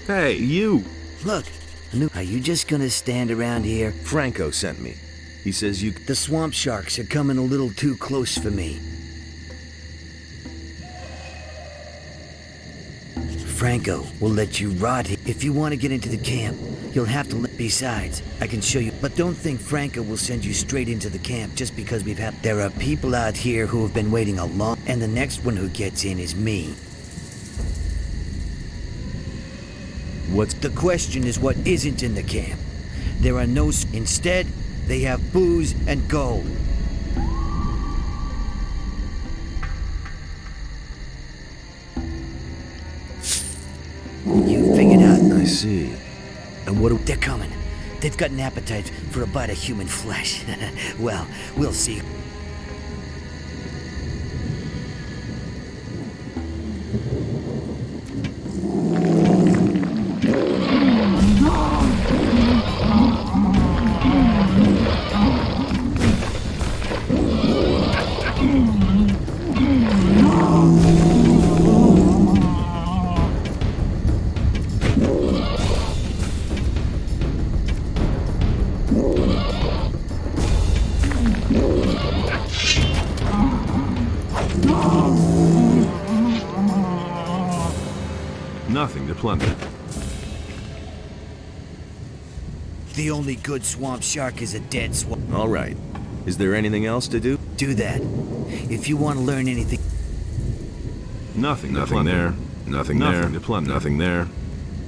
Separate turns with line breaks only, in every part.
Hey, you!
Look, are you just gonna stand around here?
Franco sent me. He says you...
The swamp sharks are coming a little too close for me. Franco will let you rot here. If you want to get into the camp, you'll have to... Besides, I can show you... But don't think Franco will send you straight into the camp just because we've had... There are people out here who have been waiting a long... And the next one who gets in is me.
What's...
The question is what isn't in the camp. There are no... Instead, they have booze and gold. You figured out...
I see. And what do...
They're coming. They've got an appetite for a bite of human flesh. Well, we'll see.
Nothing to plunder.
The only good swamp shark is a dead swamp.
All right. Is there anything else to do?
Do that. If you want to learn anything...
Nothing there. Nothing there. To plunder. Nothing there.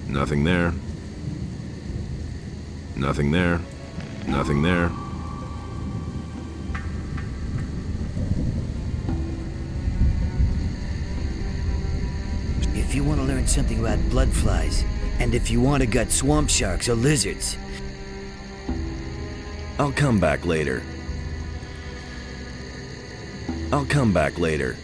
Nothing there. Nothing there. Nothing there.
If you want to learn something about blood flies, and if you want to gut swamp sharks or lizards...
I'll come back later. I'll come back later.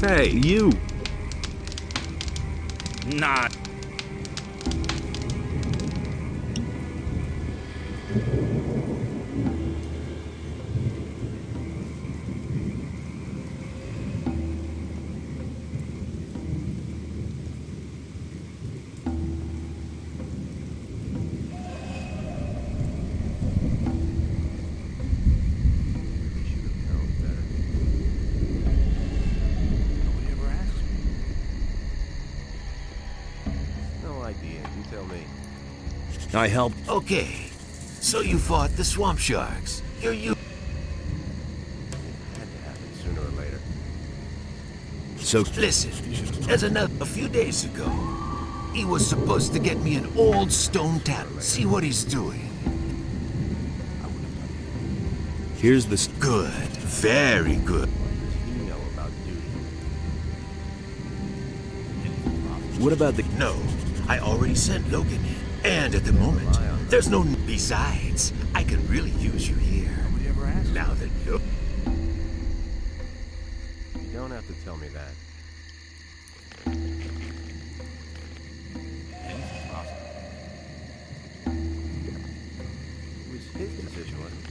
Hey, you!
Not.
I helped.
Okay, so you fought the swamp sharks. You're you. It
had to happen sooner or later.
So
listen. There's a few days ago, he was supposed to get me an old stone tap. See what he's doing.
here's the...
Good, very good.
You know about duty.
What about the...
No, I already sent Logan in. And at the moment, there's no... Besides, I can really use you here.
Nobody ever asked.
Now that...
You don't have to tell me that. Anything's possible. It was his decision, wasn't it?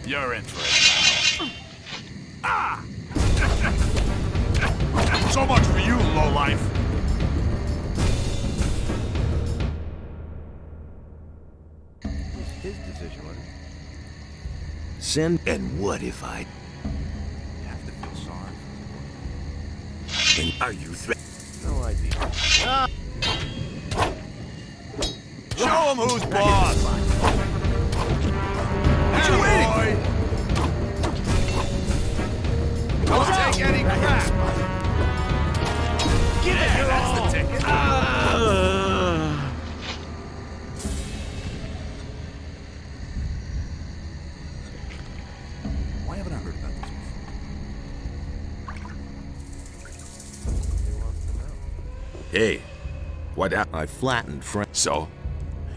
You're in for it now. Ah! So much for you, lowlife.
It's his decision, wasn't it?
Send.
And what if I...
You have to feel sorry for the boy.
And are you
No idea.
Show him who's boss.
What you waiting
for? Don't take any crap. Get it, that's the ticket. Why haven't I heard about this before?
He wants to know.
Hey, what happened?
I flattened Frank.
So?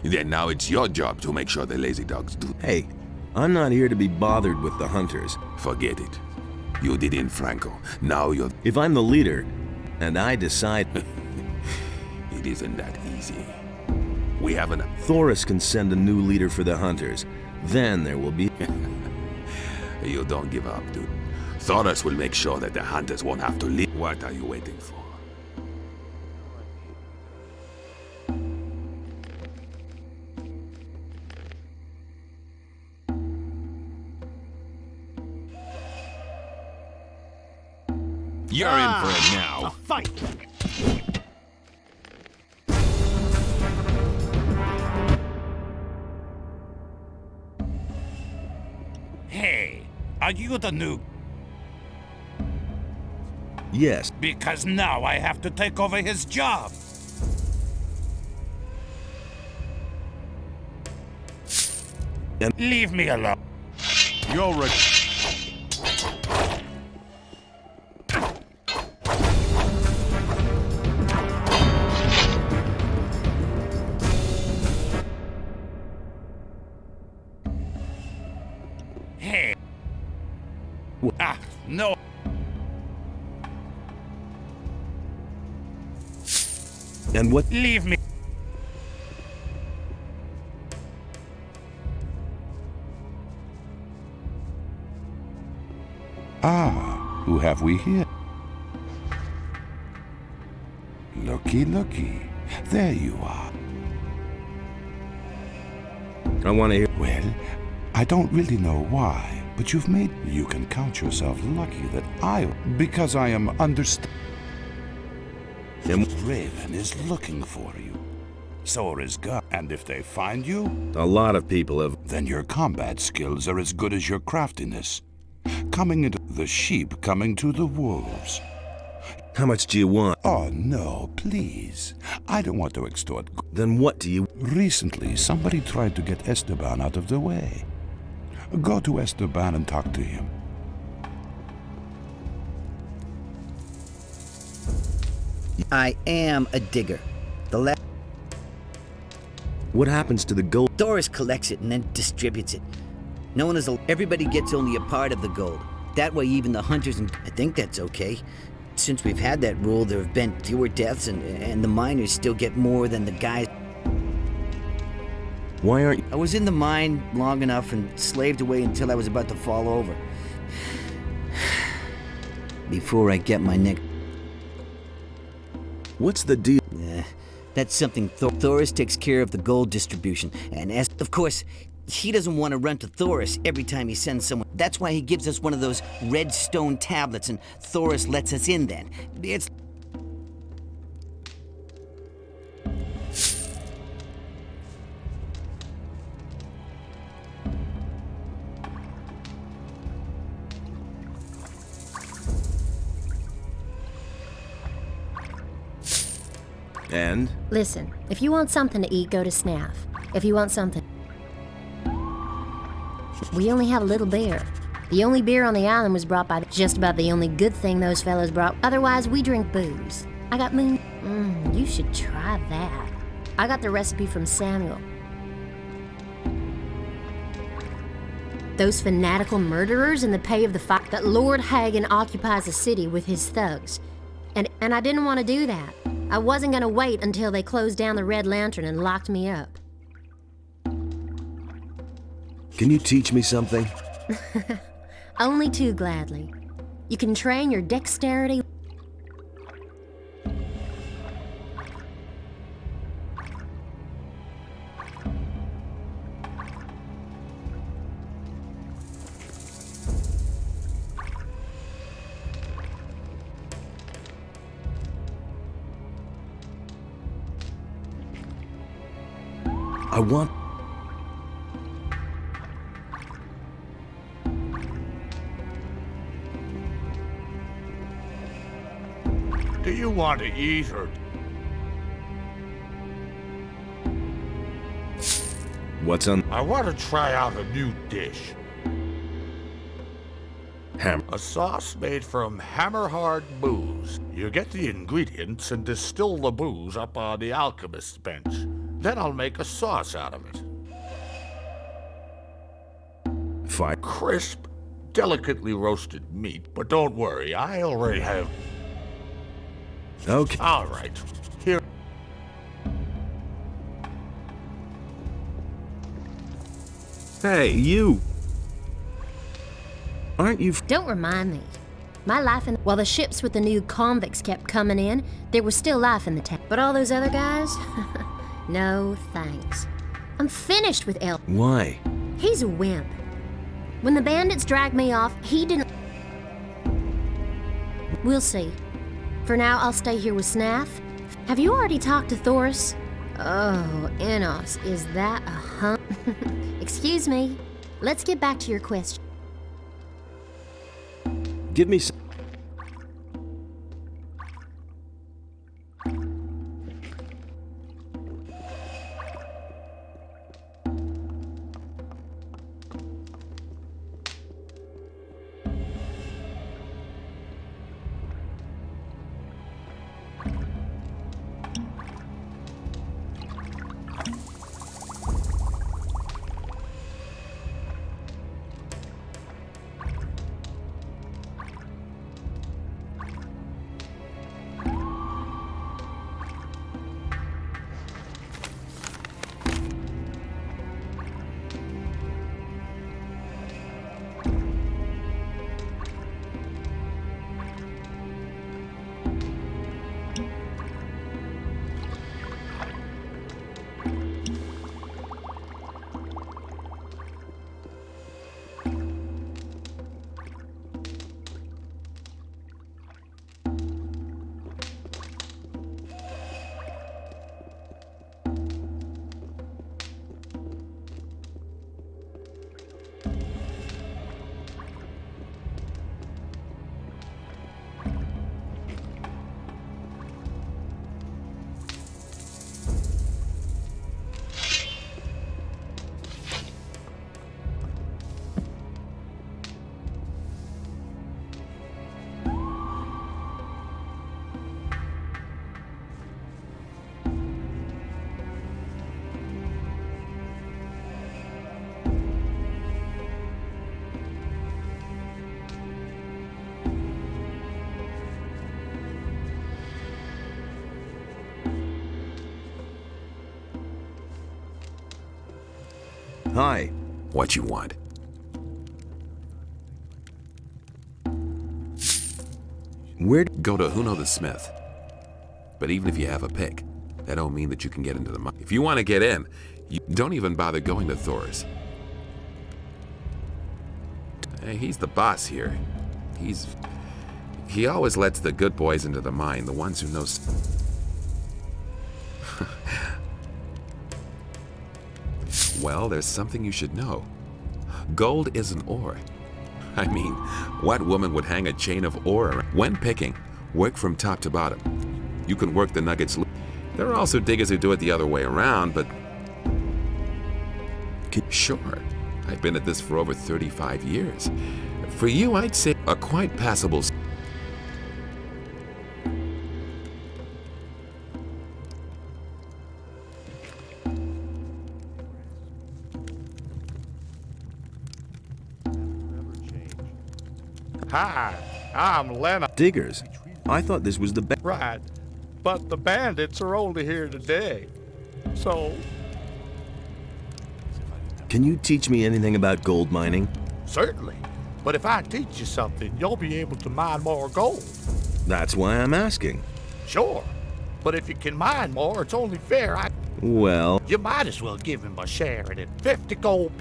Then now it's your job to make sure the lazy dogs do.
Hey, I'm not here to be bothered with the hunters.
Forget it. You did in Franco. Now you're...
If I'm the leader, and I decide...
It isn't that easy. We have an...
Thorus can send a new leader for the hunters. Then there will be...
You don't give up, dude. Thorus will make sure that the hunters won't have to leave. What are you waiting for?
You're in for it now.
fight?
Hey, are you the new...
Yes.
Because now I have to take over his job.
And
Leave me alone.
You'll
Hey. Ah, no.
And what?
Leave me.
Ah, who have we here? Looky, looky. There you are.
I want to hear...
Well, I don't really know why, but you've made... You can count yourself lucky that because I am
And
Raven is looking for you. So is God. And if they find you,
a lot of people have...
then your combat skills are as good as your craftiness. Coming into the sheep coming to the wolves.
How much do you want?
Oh, no, please. I don't want to extort.
Then what do you...
Recently, somebody tried to get Esteban out of the way. Go to Esteban and talk to him.
I am a digger.
What happens to the gold?
Thorus collects it and then distributes it. No one is... Everybody gets only a part of the gold. That way even the hunters... And I think that's okay. Since we've had that rule, there have been fewer deaths and the miners still get more than the guys.
Why aren't you...
I was in the mine long enough and slaved away until I was about to fall over. Before I get my neck...
What's the deal?
That's something Thorus takes care of the gold distribution. And as, of course, he doesn't want to run to Thorus every time he sends someone. That's why he gives us one of those red stone tablets and Thorus lets us in then. It's...
And?
Listen, if you want something to eat, go to Snaff. If you want something... We only have a little beer. The only beer on the island was brought by just about the only good thing those fellows brought. Otherwise, we drink booze. I got moon... you should try that. I got the recipe from Samuel. Those fanatical murderers in the pay of the fight that Lord Hagen occupies the city with his thugs. And I didn't want to do that. I wasn't gonna wait until they closed down the Red Lantern and locked me up.
Can you teach me something?
Only too gladly. You can train your dexterity.
I want...
Do you want to eat or...
What's on
I want to try out a new dish.
ham?
A sauce made from hammer-hard booze. You get the ingredients and distill the booze up on the alchemist's bench. Then I'll make a sauce out of it.
Fine.
Crisp, delicately roasted meat. But don't worry, I already have...
Okay.
All right, here...
Hey, you! Aren't you
Don't remind me. My life in... While the ships with the new convicts kept coming in, there was still life in the town. But all those other guys? No, thanks. I'm finished with El.
Why?
He's a wimp. When the bandits dragged me off, he didn't... We'll see. For now, I'll stay here with Snaff. Have you already talked to Thorus? Oh, Enos, is that a hump? Excuse me. Let's get back to your question.
Give me some. Hi.
What you want?
Where'd...
Go to Huno the Smith. But even if you have a pick, that don't mean that you can get into the mine. If you want to get in, you don't even bother going to Thorus. Hey, he's the boss here. He always lets the good boys into the mine, the ones who know... Well, there's something you should know. Gold isn't ore. I mean, what woman would hang a chain of ore around? When picking, work from top to bottom. You can work the nuggets. There are also diggers who do it the other way around, but... Sure, I've been at this for over 35 years. For you, I'd say a quite passable...
Hi, I'm Lena.
Diggers. I thought this was the best.
Right, but the bandits are only here today, so...
Can you teach me anything about gold mining?
Certainly. But if I teach you something, you'll be able to mine more gold.
That's why I'm asking.
Sure. But if you can mine more, it's only fair
Well,
you might as well give him a share in it. 50 gold.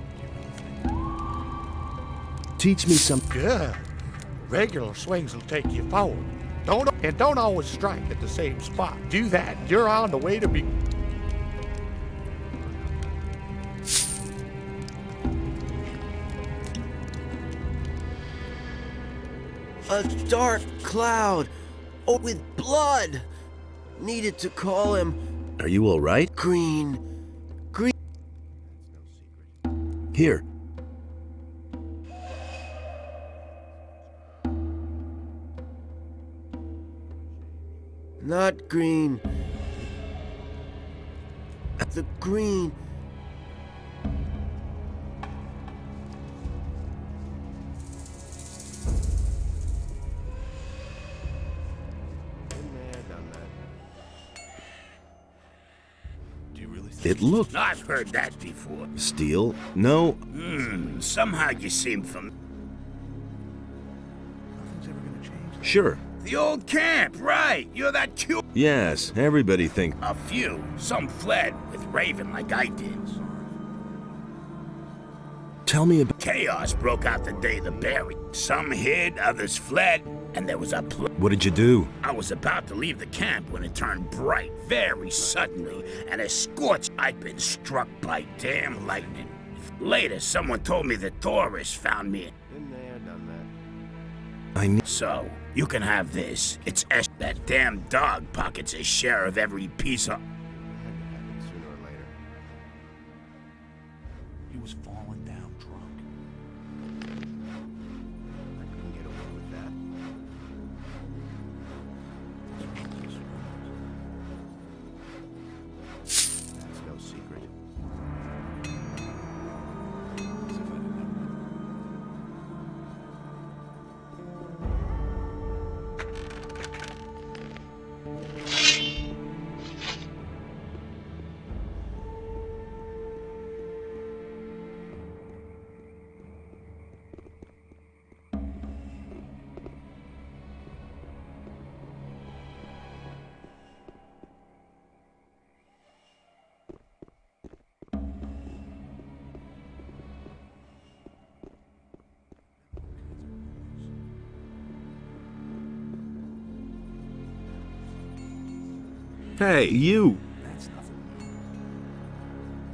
teach me some.
Good. Regular swings will take you forward. Don't always strike at the same spot. Do that, you're on the way to be...
A dark cloud. Oh, with blood. Needed to call him
Are you all right?
Green.
Here.
Not green. The green.
It looked.
I've heard that before.
Steel? No.
Somehow you seem from
Sure.
the old camp, right? You're that cute.
Yes, everybody think.
A few. Some fled with Raven like I did.
Tell me about.
Chaos broke out the day the buried. Some hid, others fled, and there was a
What did you do?
I was about to leave the camp when it turned bright, very suddenly, and a scorch. I'd been struck by damn lightning. Later, someone told me that Thorus found me.
I need.
So, you can have this. It's that damn dog pockets a share of every piece of...
Sooner or later. He was falling down drunk. I couldn't get away with that. That's no secret.
Hey, you.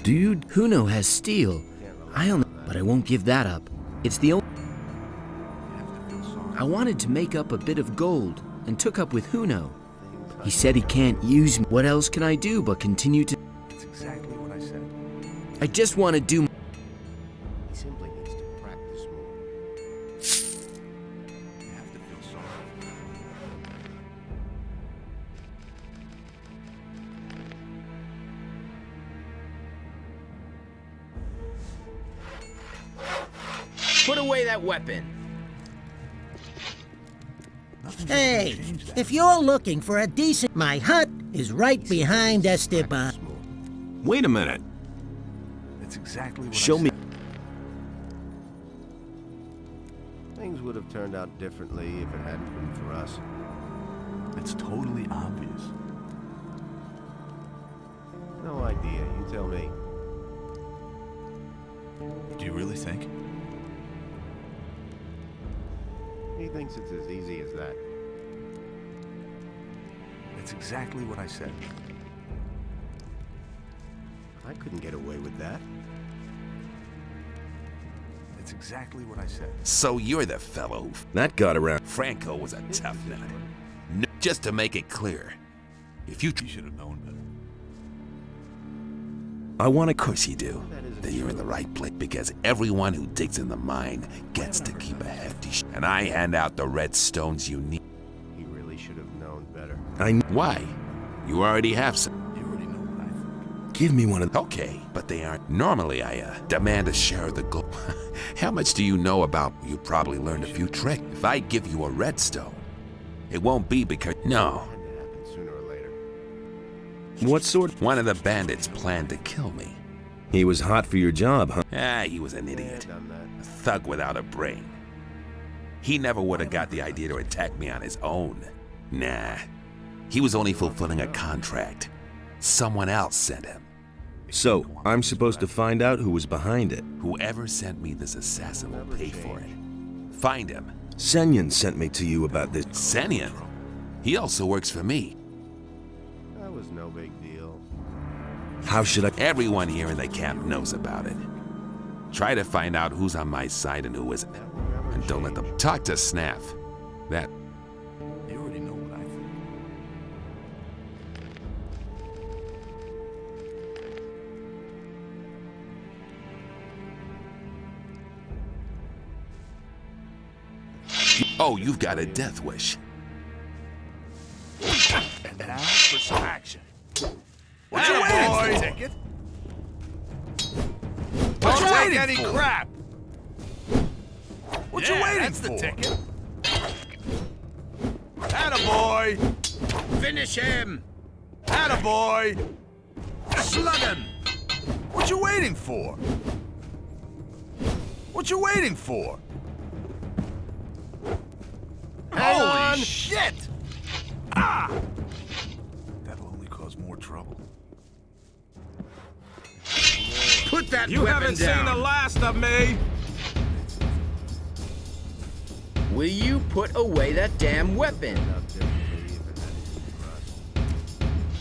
Dude, Huno has steel. I only, but I won't give that up. It's the only. I wanted to make up a bit of gold and took up with Huno. He said he can't use me. What else can I do but continue to?
That's exactly what I said.
I just want to do.
He simply needs to practice more. You have to feel sorry.
Put away that weapon.
Hey, if you're looking for a decent... My hut is right behind Esteban.
Wait a minute.
That's exactly what
Show
I
me.
said. Things would have turned out differently if it hadn't been for us. It's totally obvious. No idea. You tell me.
Do you really think?
He thinks it's as easy as that.
It's exactly what I said.
I couldn't get away with that.
It's exactly what I said.
So you're the fellow who...
That got around.
Franco was a tough nut. Just to make it clear, if you...
You should have known better.
I want to.
Of course you do. Then you're in the right place, because everyone who digs in the mine gets to keep a hefty and I hand out the red stones you need.
He really should have known better.
Why? You already have some.
You already know what I think.
Give me one of.
Okay, but they aren't. Normally I demand a share of the gold. How much do you know about... You probably learned a few tricks. If I give you a redstone, it won't be because... No.
It had to happen sooner or later.
What sort?
One of the bandits planned to kill me.
He was hot for your job, huh?
He was an idiot.
Done that.
A thug without a brain. He never would have got the idea to attack me on his own. Nah. He was only fulfilling a contract. Someone else sent him.
So, I'm supposed to find out who was behind it.
Whoever sent me this assassin will pay for it. Find him.
Senyan sent me to you about this.
Senyan? He also works for me.
That was no big deal.
How should I?
Everyone here in the camp knows about it. Try to find out who's on my side and who isn't. And don't let them talk to Snaff. That...
You already know what I think.
Oh, you've got a death wish.
And now for some action. What you waiting for? Ticket? What you waiting for? Crap. What you waiting for? That's the ticket. Attaboy.
Finish him!
Attaboy. Slug him. What you waiting for? What you waiting for? Holy shit! Ah! That'll only cause more trouble.
Put that
You
weapon
haven't
down.
seen the last of me!
Will you put away that damn weapon?
Turned out differently if it hadn't been for us.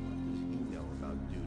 What does he know about duty?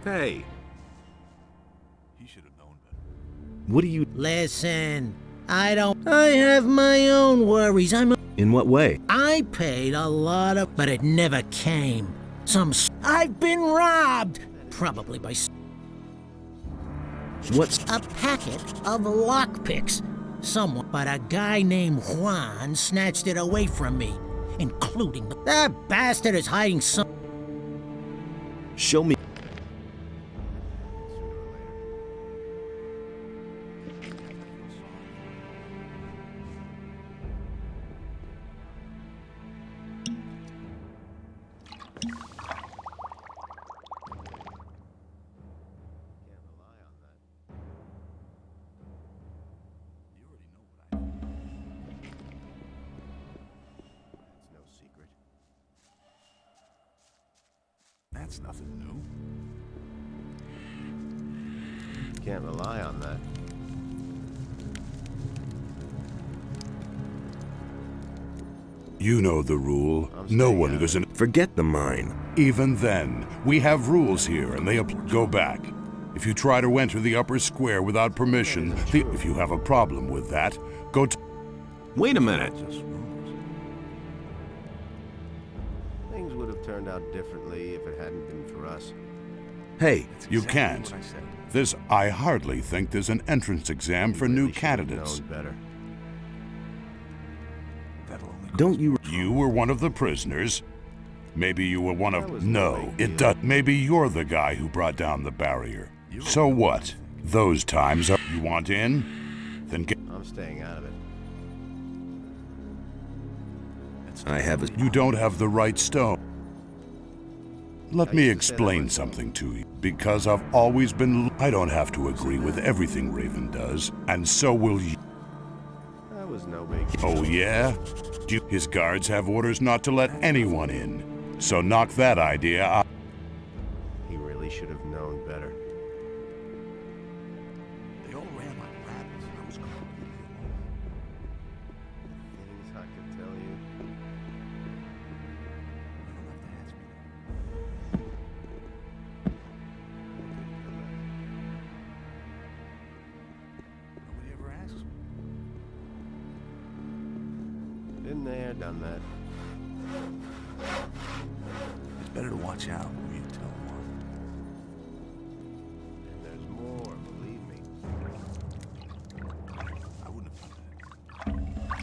Hey,
He should have known better.
what do you...
Listen, I have my own worries.
In what way?
I paid a lot of, but it never came. I've been robbed. Probably by
What's...
a packet of lockpicks. Someone, but a guy named Juan snatched it away from me, including that bastard is hiding some.
Show me...
You already know what I think. That's no secret.
That's nothing new.
Can't rely on that.
You know the rule. No one goes in.
Forget the mine.
Even then, we have rules here, and they go back. If you try to enter the upper square without permission, if you have a problem with that, go to...
Wait a minute.
Just rumors.
Things would have turned out differently if it hadn't been for us.
Hey,
That's
You
exactly
can't.
what I said.
I hardly think there's an entrance exam for new
Really should have
candidates.
known better.
That'll only cause
don't you...
You were one of the prisoners. Maybe you were one
That
of...
was no
No,
big
it
deal.
does. Maybe you're the guy who brought down the barrier. So what? Those times are... You want in? then get...
I'm staying out of it.
I have a...
You don't have the right stone. Let me
used to say that
explain
myself.
something to you. Because I've always been... I don't have to agree with everything Raven does, and so will you.
That was no big
Oh, yeah? His guards have orders not to let anyone in. So knock that idea out.
He really should have known better.
They all ran like rabbits. I was
Things I could tell you.
Nobody ever asks me.
Been there, done that.
It's better to watch out when you tell one.
And there's more, believe me.
I wouldn't have done that.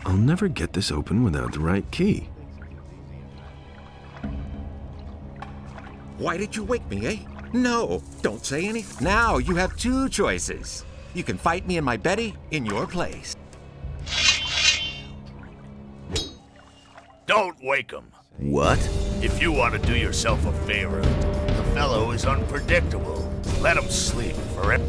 I'll never get this open without the right key.
Why did you wake me, eh? No, don't say anything. Now you have two choices. You can fight me and my Betty in your place.
Don't wake him.
What?
If you want to do yourself a favor, the fellow is unpredictable. Let him sleep forever.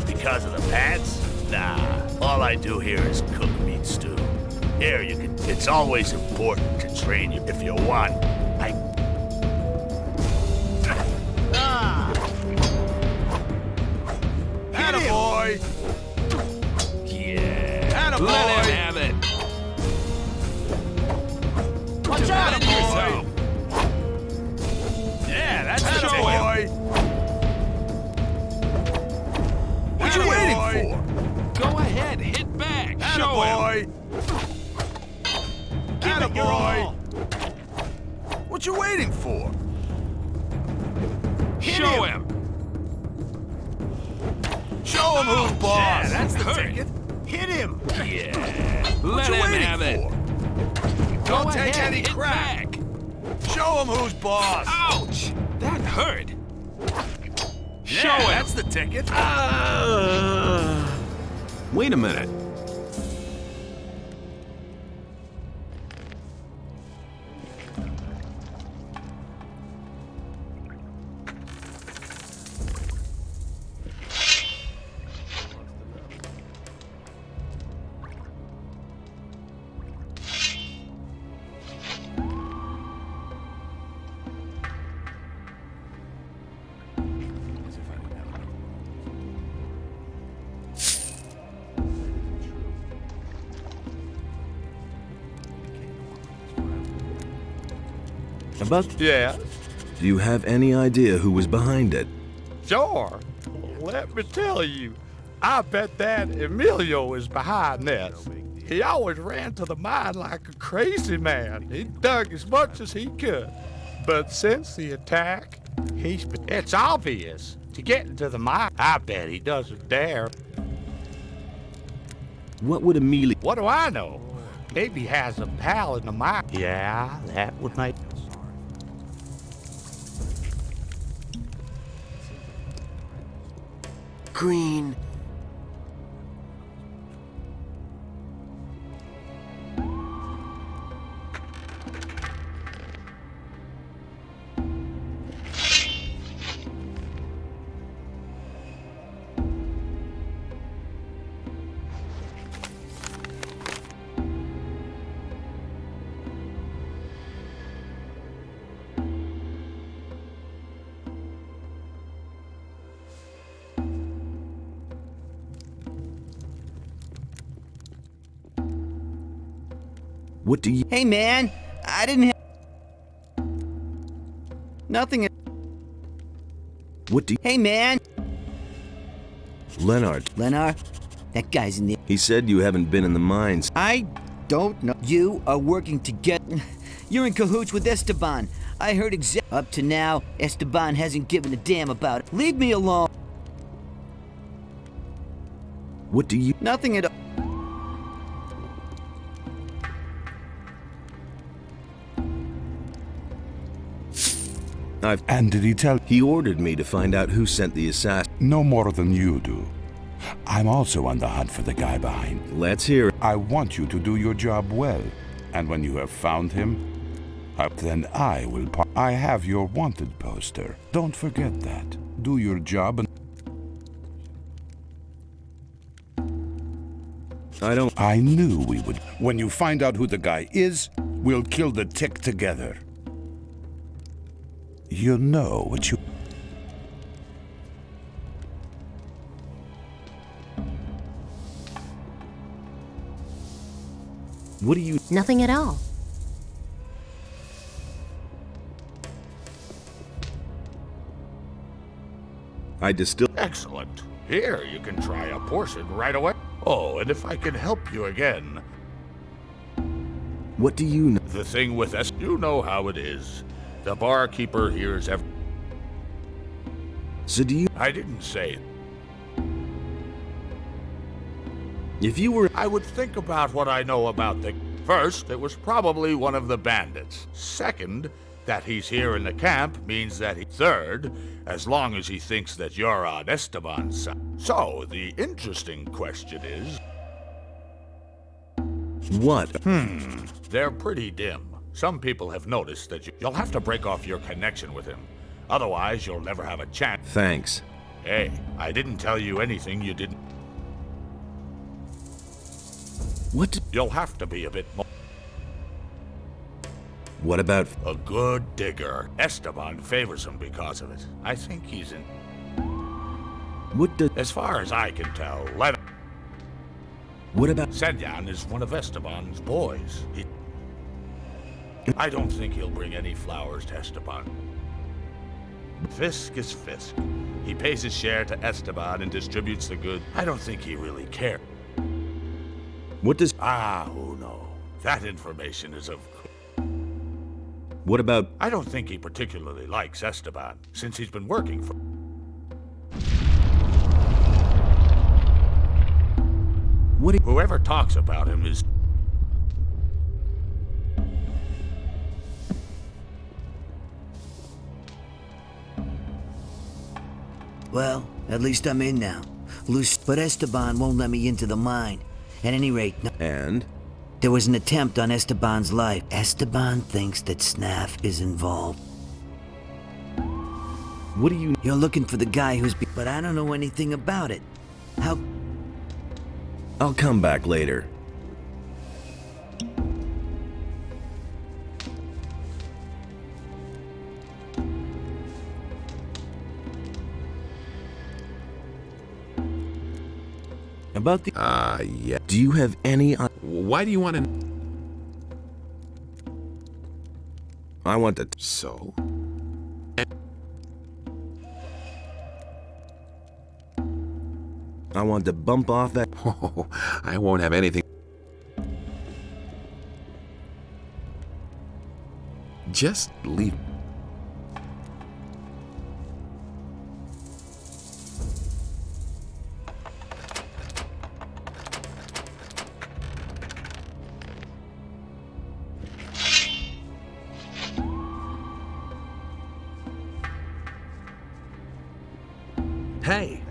Because of the pants? Nah, all I do here is cook meat stew. Here you can. It's always important to train you if you want.
Attaboy!
Yeah.
Attaboy!
Let him have it.
Watch out, boy!
Yeah, that's the
Attaboy! What you waiting for?
Go ahead, hit back.
Attaboy! Attaboy! What you waiting for?
Show him.
Show him who's boss!
Yeah, that's the
ticket. Hit him!
Yeah.
What
Let
you
him
waiting
have it.
for?
Go
Don't take
ahead,
any
hit
crap!
back.
Show him who's boss!
Ouch! That hurt. Show
Yeah,
him.
that's the ticket.
Wait a minute. About...
Yeah,
Do you have any idea who was behind it?
sure. Let me tell you, I bet that Emilio is behind this. He always ran to the mine like a crazy man. He dug as much as he could. But since the attack, it's obvious. To get into the mine, I bet he doesn't dare.
What would Emilio...
What do I know? Maybe he has a pal in the mine. Yeah, that would make...
Green.
What do you...
Hey, man, I didn't have... Nothing...
What do you...
Hey, man!
Leonard.
Leonard? That guy's in the...
He said you haven't been in the mines.
I don't know. You are working together. You're in cahoots with Esteban. I heard Up to now, Esteban hasn't given a damn about it. Leave me alone.
What do you...
Nothing at all.
And did he tell...
He ordered me to find out who sent the assassin.
No more than you do. I'm also on the hunt for the guy behind.
Let's hear it.
I want you to do your job well. And when you have found him, then I will I have your wanted poster. Don't forget that. Do your job and... I knew we would. When you find out who the guy is, we'll kill the tick together. You know what you...
What do you...
Nothing at all.
I distill...
Excellent. Here, you can try a portion right away. Oh, and if I can help you again...
What do you know?
The thing with us, you know how it is. The barkeeper hears every...
So do you...
I didn't say...
If you were...
I would think about what I know about the... First, it was probably one of the bandits. Second, that he's here in the camp means that he... Third, as long as he thinks that you're on Esteban's side. So, the interesting question is...
What?
They're pretty dim. Some people have noticed that you'll have to break off your connection with him. Otherwise, you'll never have a chance.
Thanks.
Hey, I didn't tell you anything you didn't...
What?
You'll have to be a bit more...
What about...
A good digger. Esteban favors him because of it. I think he's in...
What the...
As far as I can tell, let...
What about...
Senyan is one of Esteban's boys. I don't think he'll bring any flowers to Esteban. Fisk is Fisk. He pays his share to Esteban and distributes the goods. I don't think he really cares.
What does...
Who knows? That information is of...
What about...
I don't think he particularly likes Esteban, since he's been working for...
What...
Whoever talks about him is...
Well, at least I'm in now. But Esteban won't let me into the mine. At any rate...
And?
There was an attempt on Esteban's life. Esteban thinks that Snaff is involved.
What do you...
You're looking for the guy who's... But I don't know anything about it. How...
I'll come back later. About the...
yeah.
Do you have any...
Why do you want to...
I want to...
So?
I want to bump off that...
Oh, I won't have anything... Just leave...
Hey!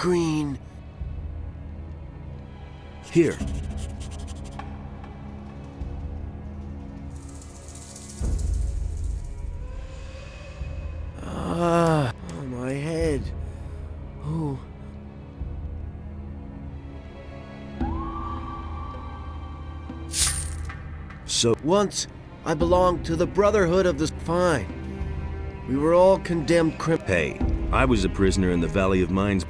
green.
Here.
Ah, oh, my head. Oh.
So
Once, I belonged to the Brotherhood of the Fine. We were all condemned
hey, I was a prisoner in the Valley of Mines.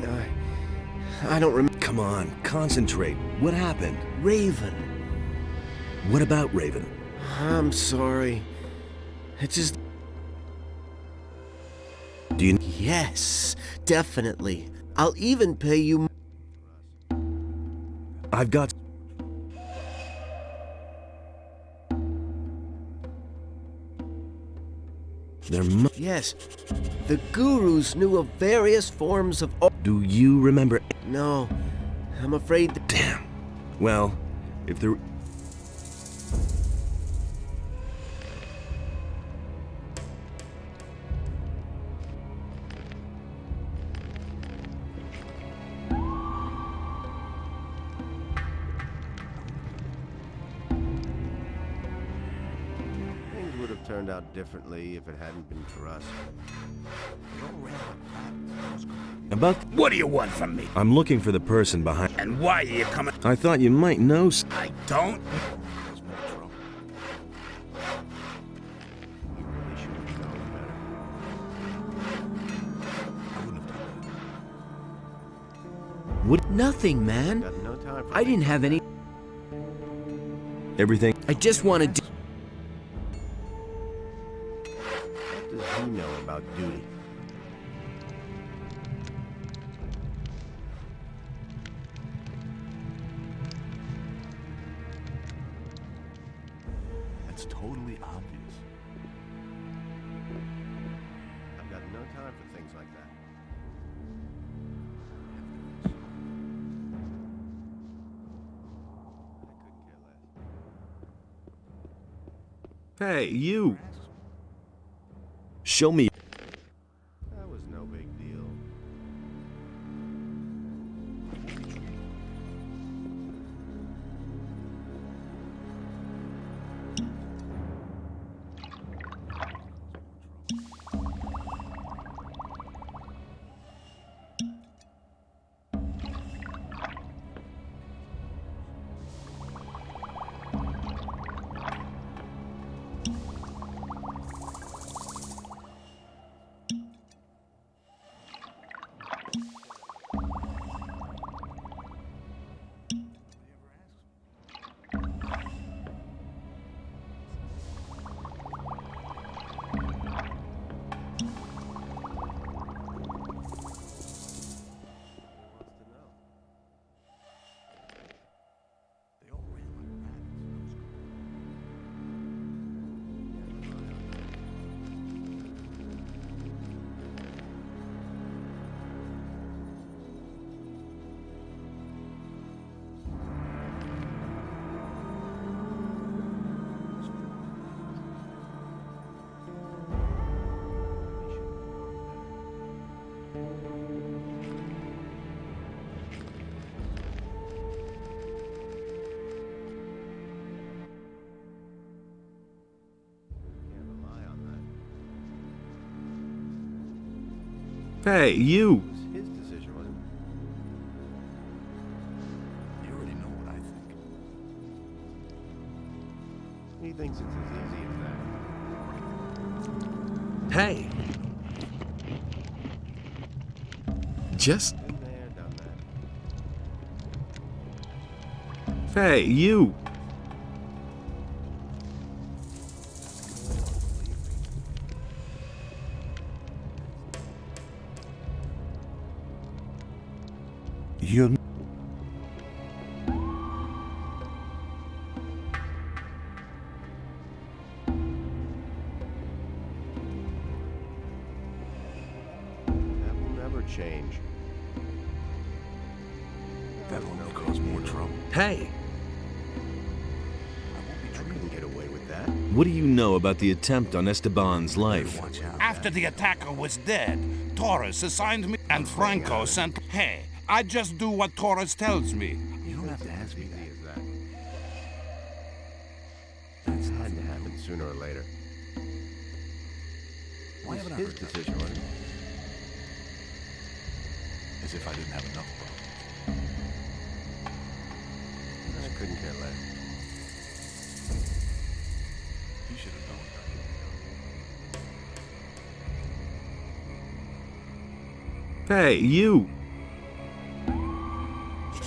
I don't remember.
Come on, concentrate. What happened?
Raven.
What about Raven?
I'm sorry. It just...
Do you...
Yes, definitely. I'll even pay you...
I've got... There
Yes, the gurus knew of various forms of...
Do you remember...
No, I'm afraid...
Damn. Well, if there... Things would have turned out differently if it hadn't been for us. About...
What do you want from me?
I'm looking for the person behind...
And why are you coming?
I thought you might know...
I don't.
What?
Nothing, man. I didn't have any...
Everything...
I just wanted to...
What does he know about duty?
That's totally obvious.
I've got no time for things like that. Hey, you! Show me. That was no big deal. Hey, you! It was his decision, wasn't it?
You already know what I think.
He thinks it's as easy as that.
Hey! Just...
Been there, done that.
Hey, you!
You...
That will never change.
That'll only cause more trouble.
Hey!
I couldn't get away with that.
What do you know about the attempt on Esteban's life?
Watch out.
After the attacker was dead, Thorus assigned me, and Franco sent... Hey,
I just do what Thorus tells me.
You don't have to ask me that. That's had to happen sooner or later.
Why haven't I
His
heard that?
decision was
As if I didn't have enough problems.
I couldn't care less.
He should have known.
Hey, you!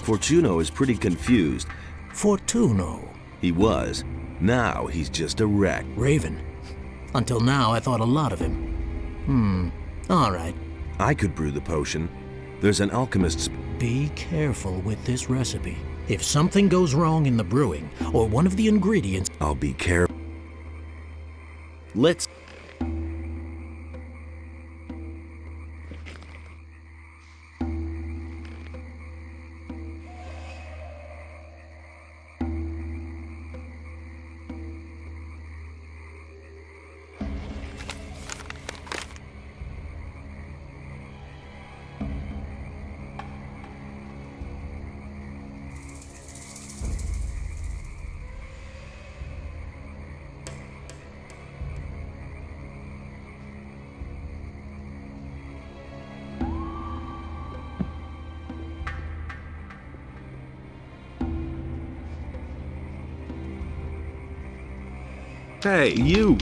Fortuno is pretty confused.
Fortuno.
He was. Now he's just a wreck.
Raven. Until now, I thought a lot of him. All right.
I could brew the potion. There's an alchemist's...
Be careful with this recipe. If something goes wrong in the brewing, or one of the ingredients...
I'll be careful. Let's... Hey, you!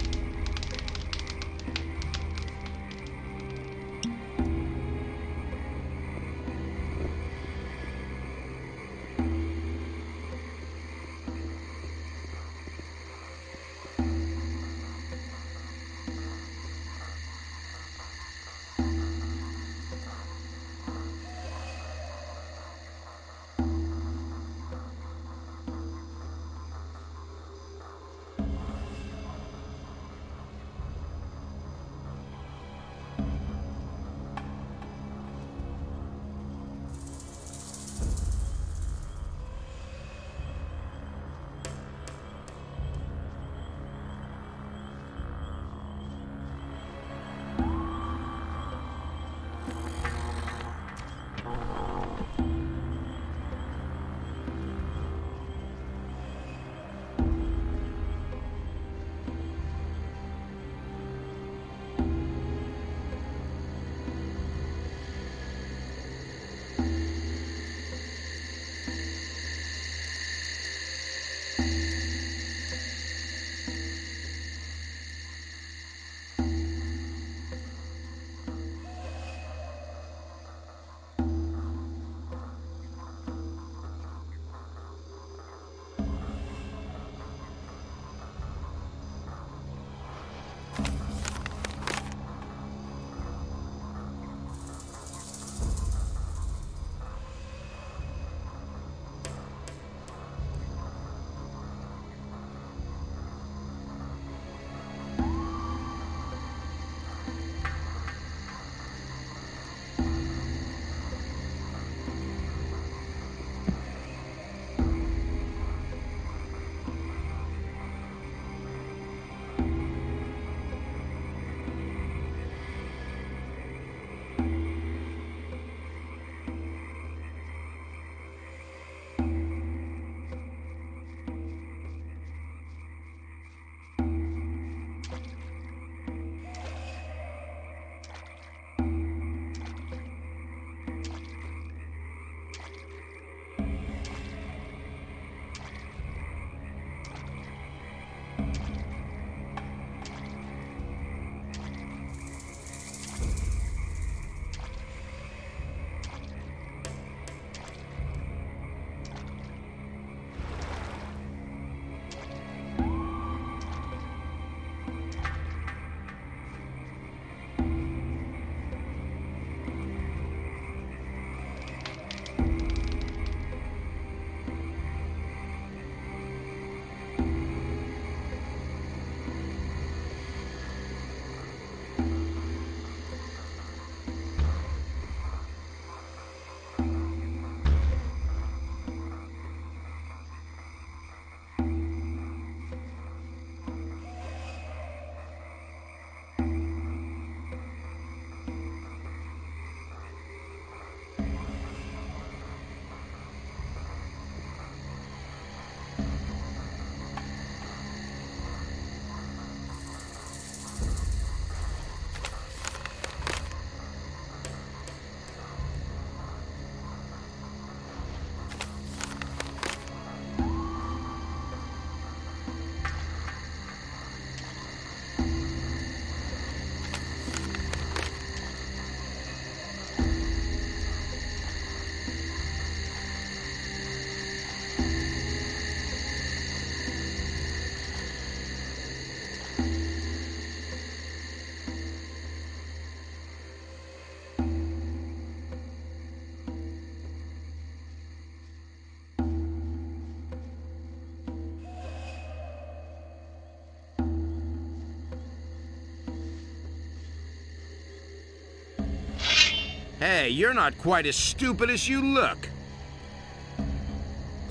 Hey, you're not quite as stupid as you look.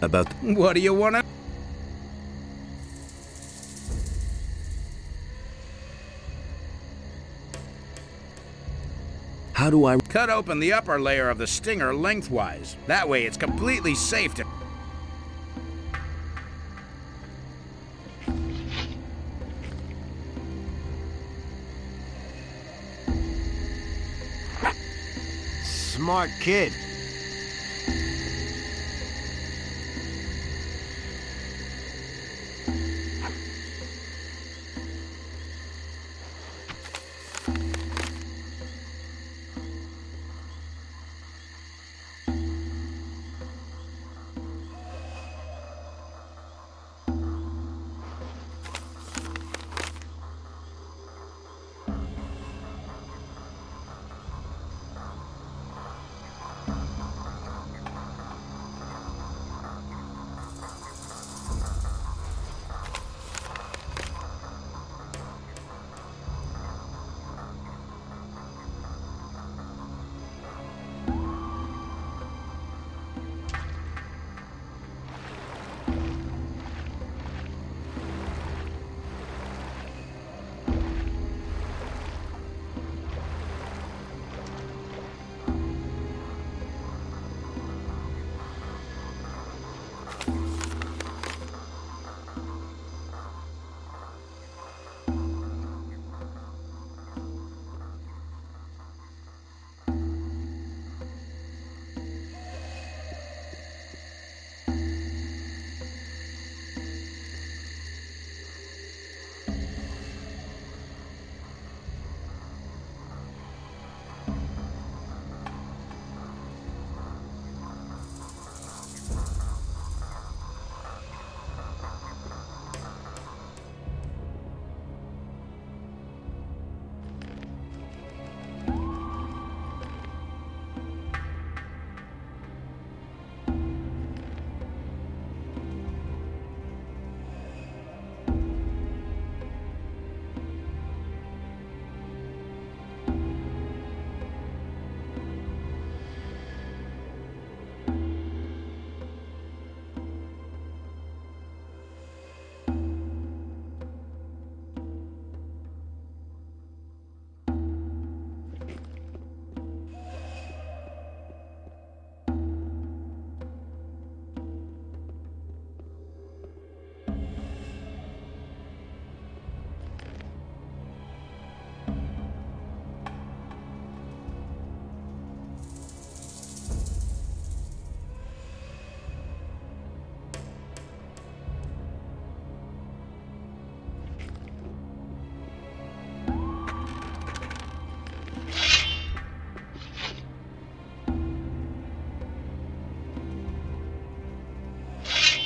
About...
What do you want to...
How do I...
Cut open the upper layer of the stinger lengthwise. That way it's completely safe to...
Smart kid.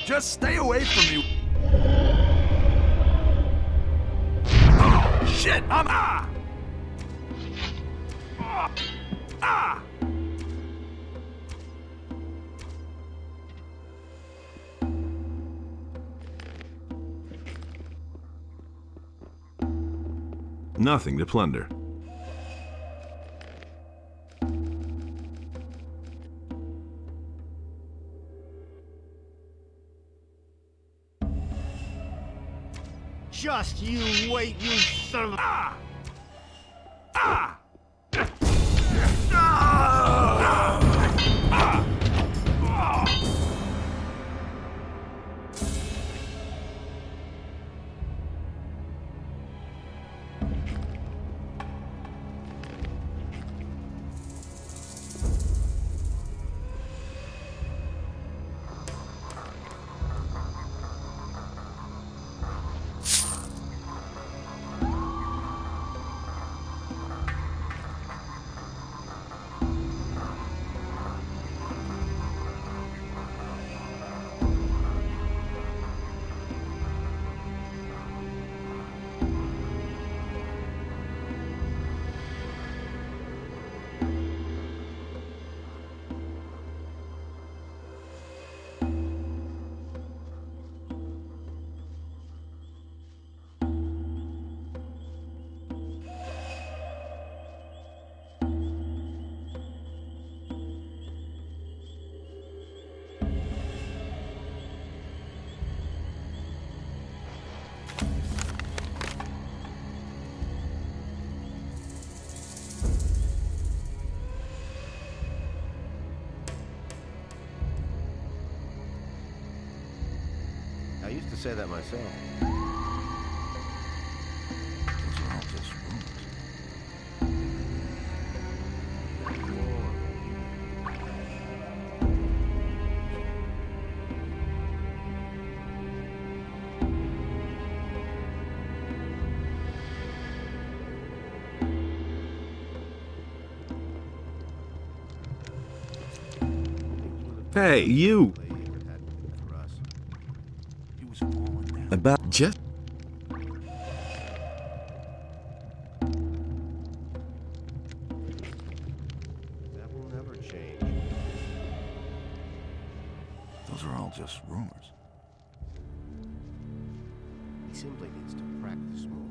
Just stay away from me. Oh, shit! I'm... Ah! Ah!
Nothing to plunder.
Just you wait, you son of a... Ah! Ah!
I used to say that myself.
Those are all just rumors.
Hey, you!
If it hadn't been for us.
He was falling down.
About just...
That will never change.
Those are all just rumors.
He simply needs to practice more.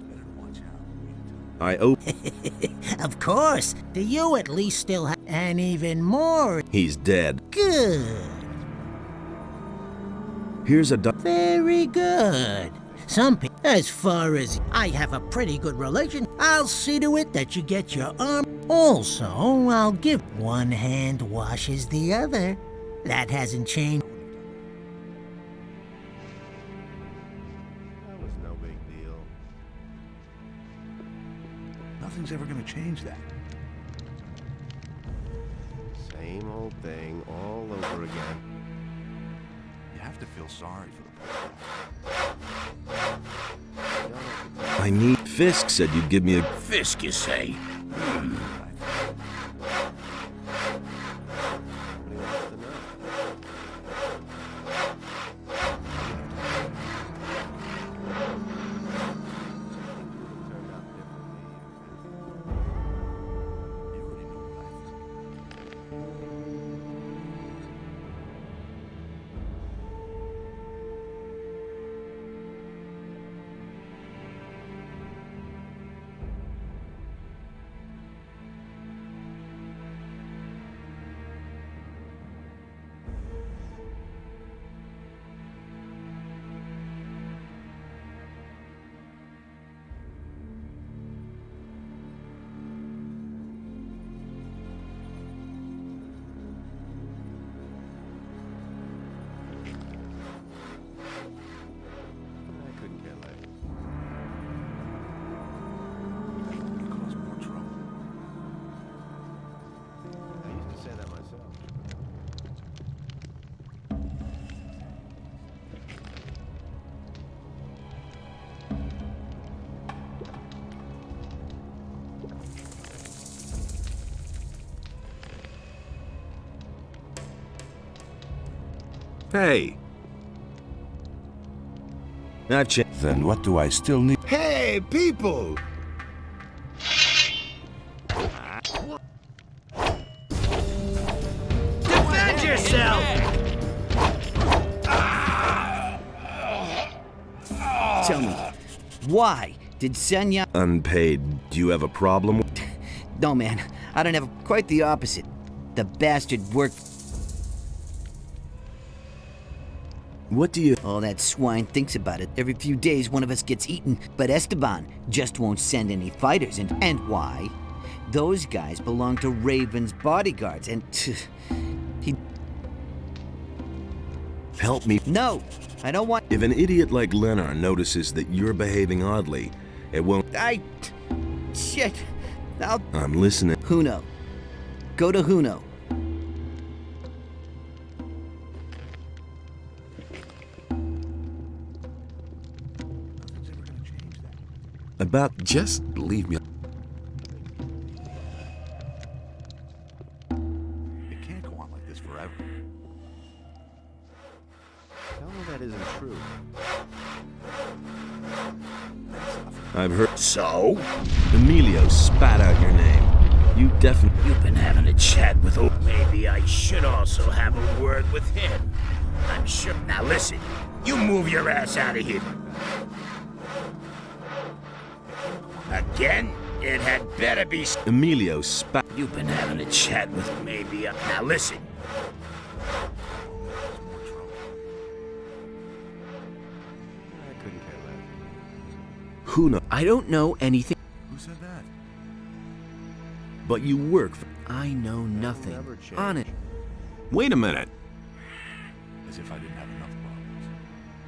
Better watch out.
I owe...
Of course. Do you at least still have... And even more...
He's dead.
Good.
Here's a...
Very good. Some people... As far as I have a pretty good relation, I'll see to it that you get your arm. Also, I'll give one hand washes the other. That hasn't changed.
That was no big deal.
Nothing's ever gonna change that.
Same old thing all over again.
You have to feel sorry for the
I need... Fisk said you'd give me a...
Fisk, you say?
Nobody wants to know. Things would have turned out differently.
You already know what I think.
I couldn't care less.
You cause more trouble.
I used to say that myself.
Hey! I've changed...
Then what do I still need?
Hey, people!
Defend yourself!
Tell me, why did Senya...
Unpaid. Do you have a problem?
No, man, I don't have quite the opposite. The bastard worked...
What do you...
Oh, that swine thinks about it. Every few days, one of us gets eaten. But Esteban just won't send any fighters. And why? Those guys belong to Raven's bodyguards, and... he...
Help me.
No! I don't want...
If an idiot like Leonard notices that you're behaving oddly, it won't...
Shit!
I'm listening.
Huno. Go to Huno.
Nothing's ever gonna change that.
About...
Just leave me.
It can't go on like this forever.
Tell me that isn't true.
I've heard...
So?
Emilio spat out your name. You definitely...
You've been having a chat with... Maybe I should also have a word with him. I'm sure... Now listen, you move your ass out of here. Again? It had better be...
Emilio spat...
You've been having a chat with... Maybe... Now listen.
I couldn't care less.
Who knows?
I don't know anything.
Who said that?
But you work for...
I know nothing.
Never change.
On it.
Wait a minute.
As if I didn't have enough problems.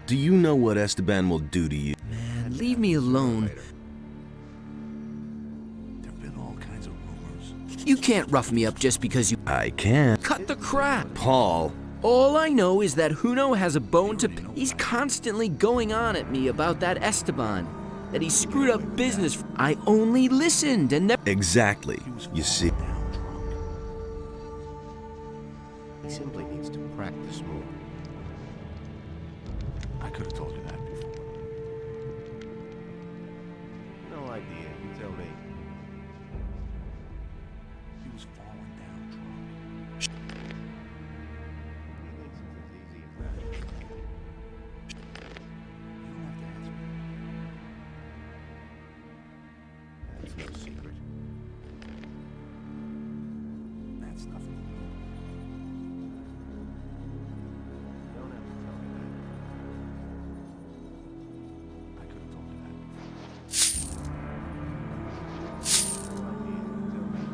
Do you know what Esteban will do to you?
Man, leave me alone.
There've been all kinds of rumors.
You can't rough me up just because you...
I can.
Cut the crap!
Paul.
All I know is that Juno has a bone to... He's constantly going on at me about that Esteban. That he screwed up business. I only listened and never...
Exactly. You see.
He simply needs to practice more.
I could have told you that before.
No idea. You tell me.
He was falling down drunk.
He thinks it's as easy as that.
You don't have to ask me.
That's no secret.
That's nothing.
You don't have to tell me that.
I could have told you that before.
No idea. You tell me.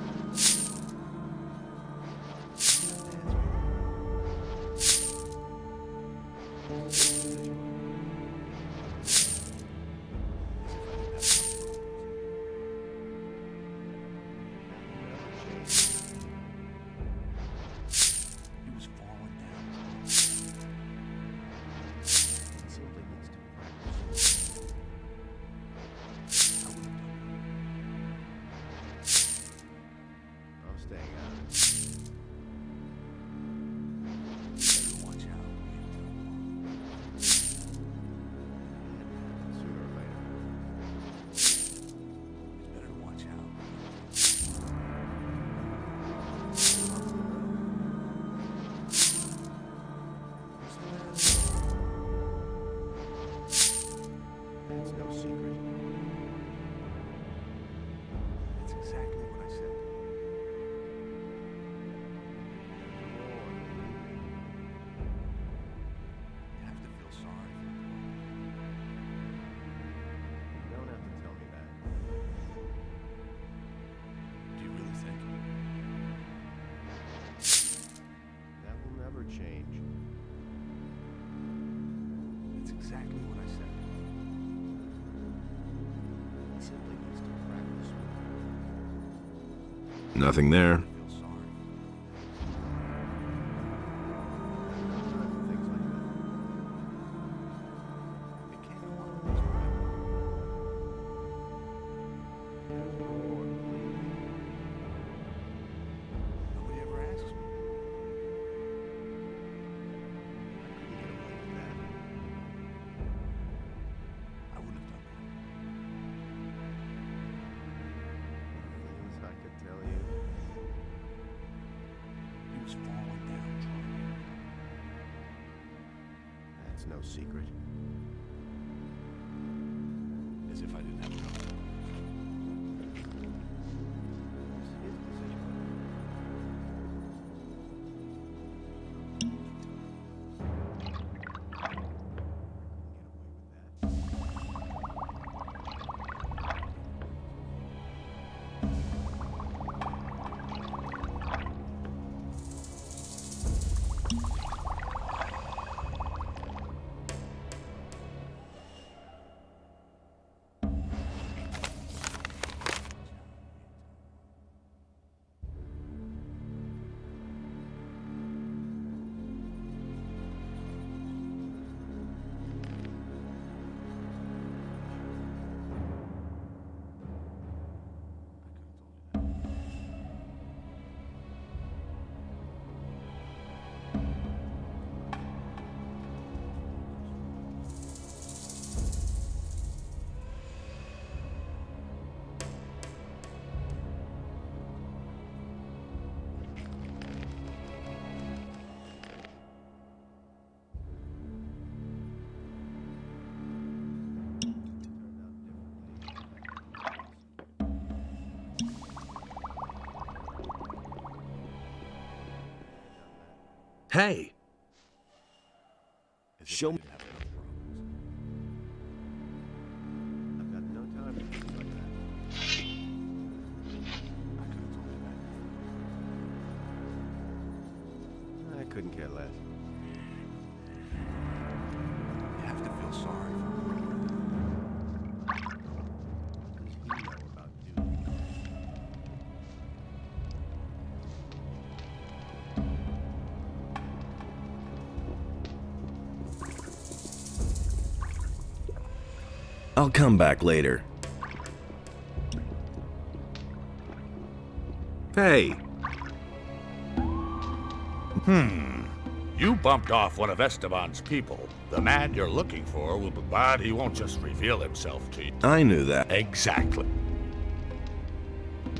He was falling down drunk.
He simply needs to practice.
I would have done
I'm staying out of it.
it. Better watch out.
Sooner or later.
It's better to watch out.
That's no secret.
It's exactly what I said. You have to feel sorry for him.
You don't have to tell me that.
Do you really think?
That will never change.
It's exactly what I said.
He simply needs to practice more.
Nothing there.
Feel sorry.
No time for things like that.
It can't go on like this forever.
There's more, believe me.
Nobody ever asks me.
I couldn't get away with that.
I wouldn't have done that.
Things I could tell you.
He was falling down drunk.
That's no secret.
As if I didn't have enough.
It's his decision. Get away with that.
Hey!
Show me.
I've got no time for things like that.
I could have told you that.
I couldn't care less.
I'll come back later. Hey.
You bumped off one of Esteban's people. The man you're looking for will be, but he won't just reveal himself to you.
I knew that.
Exactly.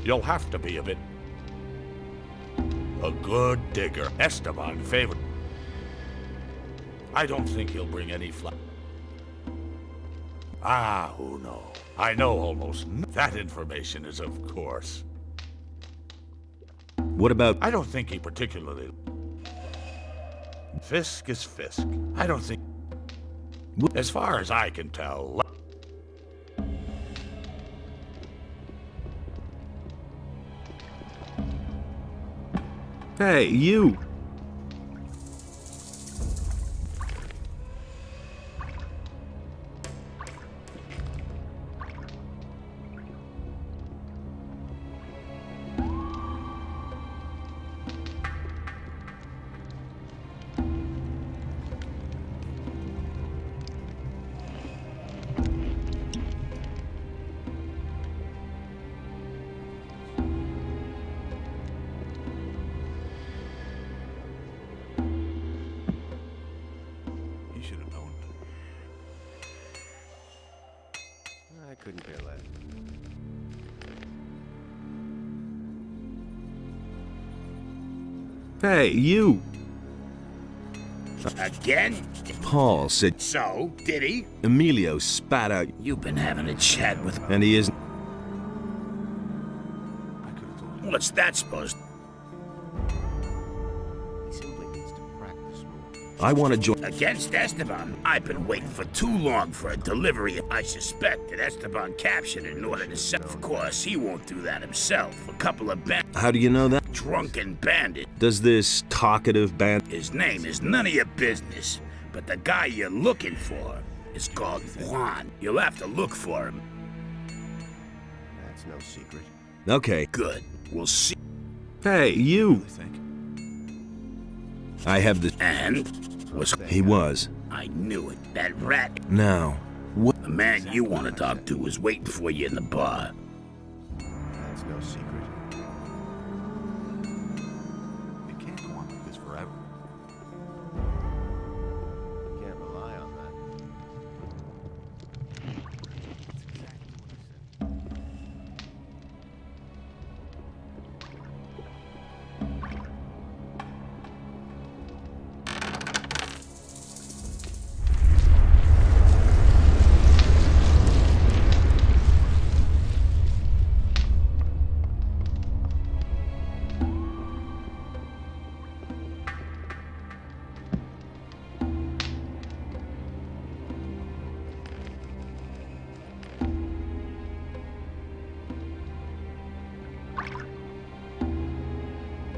You'll have to be a bit... a good digger. Esteban favored... I don't think he'll bring any who knows? I know almost that information is of course.
What about...
I don't think he particularly... Fisk is Fisk. I don't think... As far as I can tell...
Hey, you!
I couldn't care less.
Hey, you!
Again?
Paul said...
So, did he?
Emilio spat out...
You've been having a chat with...
And he isn't...
What's that supposed to...
He simply needs to practice more.
I want to join...
Against Esteban? I've been waiting for too long for a delivery. I suspect that Esteban captured in order to sell. Of course, he won't do that himself. A couple of
How do you know that?
drunken bandits.
Does this talkative band...
His name is none of your business, but the guy you're looking for is called Juan. You'll have to look for him.
That's no secret.
Okay.
Good. We'll see.
Hey, you! I have the...
And?
He was.
I knew it. That rat.
Now, what...
The man you want to talk to is waiting for you in the bar.
That's no secret. It can't go on like this forever. Can't rely on that.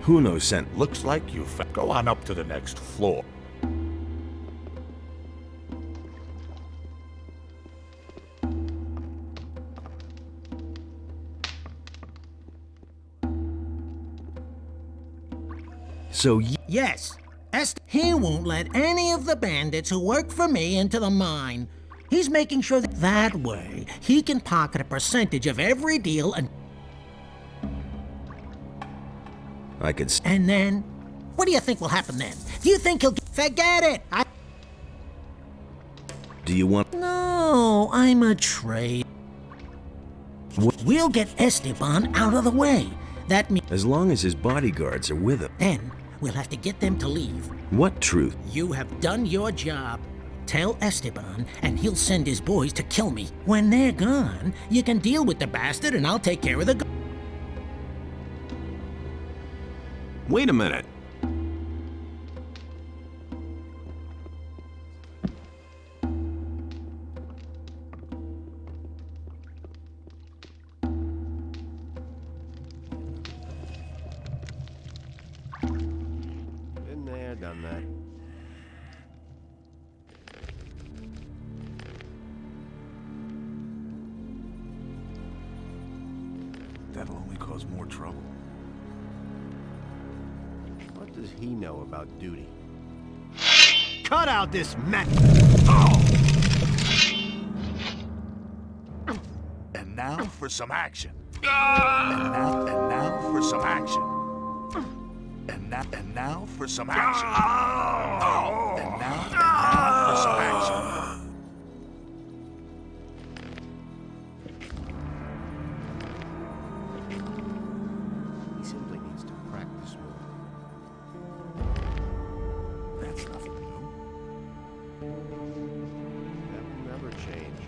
Who knows sent...
Looks like you go on up to the next floor.
So
Yes, he won't let any of the bandits who work for me into the mine. He's making sure that way he can pocket a percentage of every deal and...
I could...
And then? What do you think will happen then? Do you think he'll... Forget it!
Do you want...
No, I'm a trade. We'll get Esteban out of the way. That means...
As long as his bodyguards are with him.
Then, we'll have to get them to leave.
What truth?
You have done your job. Tell Esteban, and he'll send his boys to kill me. When they're gone, you can deal with the bastard, and I'll take care of the...
Wait a minute.
Been there, done that.
That'll only cause more trouble.
What does he know about duty?
Cut out this mess!
now for some action. And now for some action. And now for some action. Oh, and now for some action.
He simply needs to practice more.
That's nothing new.
That will never change.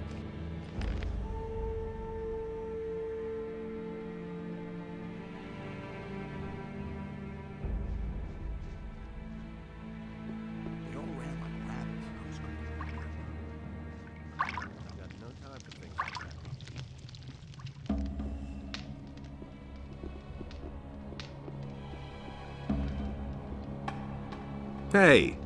They all ran like rabbits. I was
Got no time for things like that.
Hey!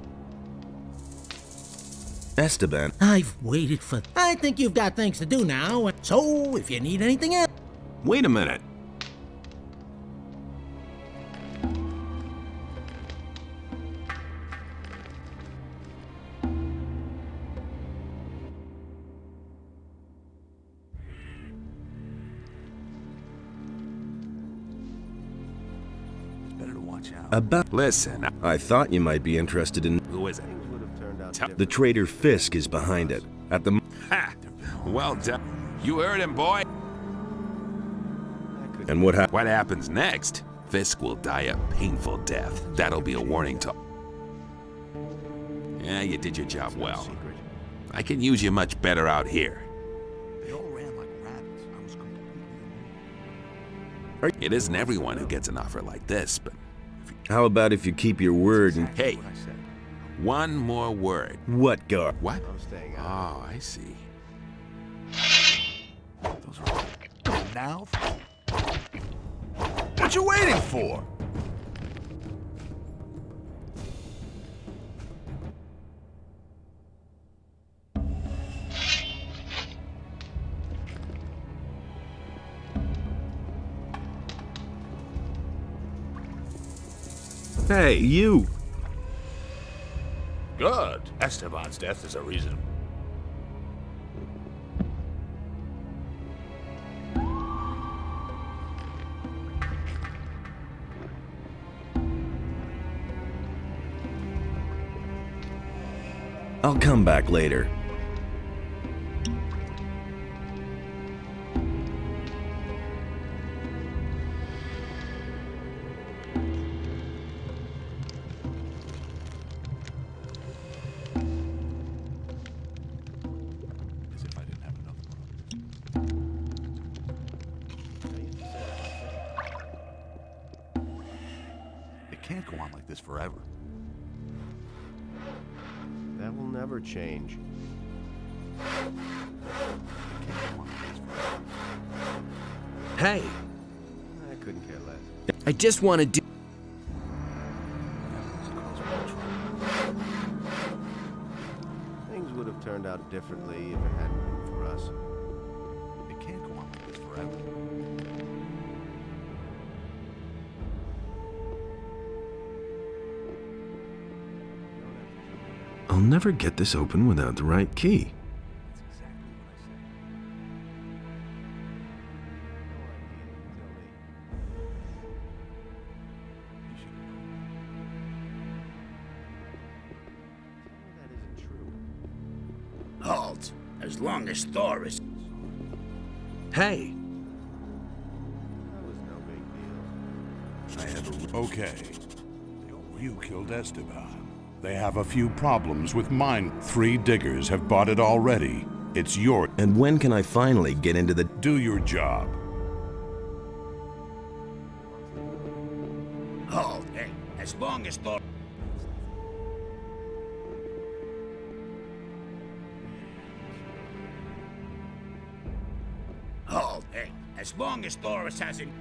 Esteban.
I've waited for... I think you've got things to do now, so if you need anything else...
Wait a minute.
It's better to watch out.
Listen, I thought you might be interested in...
Who is it?
Things would have turned out
The
differently.
traitor Fisk is behind it. At the...
Ha! Well done. You heard him, boy.
And what happened?
What happens next? Fisk will die a painful death. That'll be a warning to... Yeah, you did your job well. I can use you much better out here.
They all ran like rabbits. I was completely alone.
It isn't everyone who gets an offer like this, but...
How about if you keep your word and...
Hey, one more word.
What, Gar?
What?
I'm staying out.
Oh, I see.
Those are... And now... What you waiting for?
Hey, you!
Good. Esteban's death is a reason.
I'll come back later.
As if I didn't have enough one. It can't go on like this forever.
That will never change.
It can't go on like this forever.
Hey!
I couldn't care less.
I just want to do...
Things would have turned out differently if it hadn't been for us.
It can't go on like this forever.
I'll never get this open without the right key.
That's exactly what I said. You should know.
That isn't true.
Halt. As long as Thorus...
Hey!
That was no big deal.
I have a... Okay. You killed Esteban. They have a few problems with mine. 3 diggers have bought it already. It's your...
And when can I finally get into the...
Do your job.
Halt. Hey, as long as Thorus... Halt. Hey, as long as Thorus hasn't...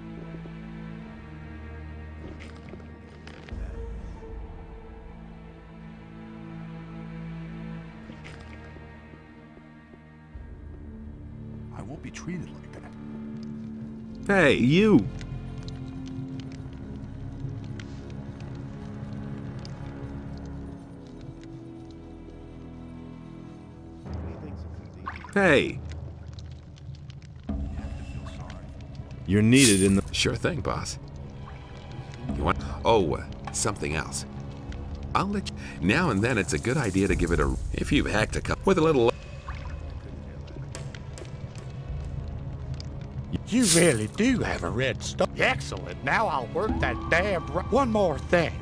I won't be treated like that.
Hey, you!
He thinks it's as easy.
Hey!
You have to
You're needed in the...
Sure thing, boss. You want... Oh, something else. I'll let you... Now and then it's a good idea to give it a... If you've hacked a cup with a little...
You really do have a red star. Excellent. Now I'll work that damn... One more thing.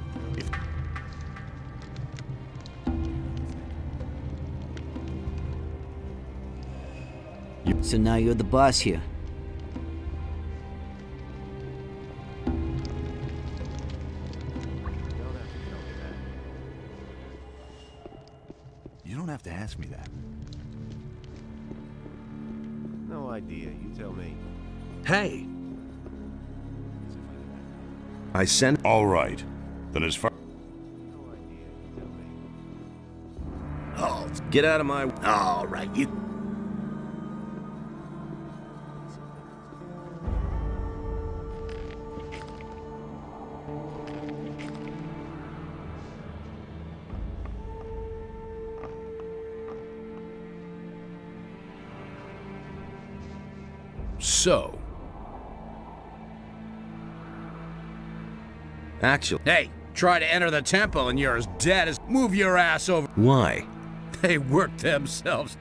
So now you're the boss here.
You don't have to ask me that.
No idea. You tell me.
Hey! I sent...
All right. Then as far...
Oh,
Get out of my...
all right, you...
So... Actually...
Hey, try to enter the temple and you're as dead as... Move your ass over.
Why?
They work themselves.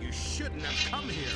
You shouldn't have come here.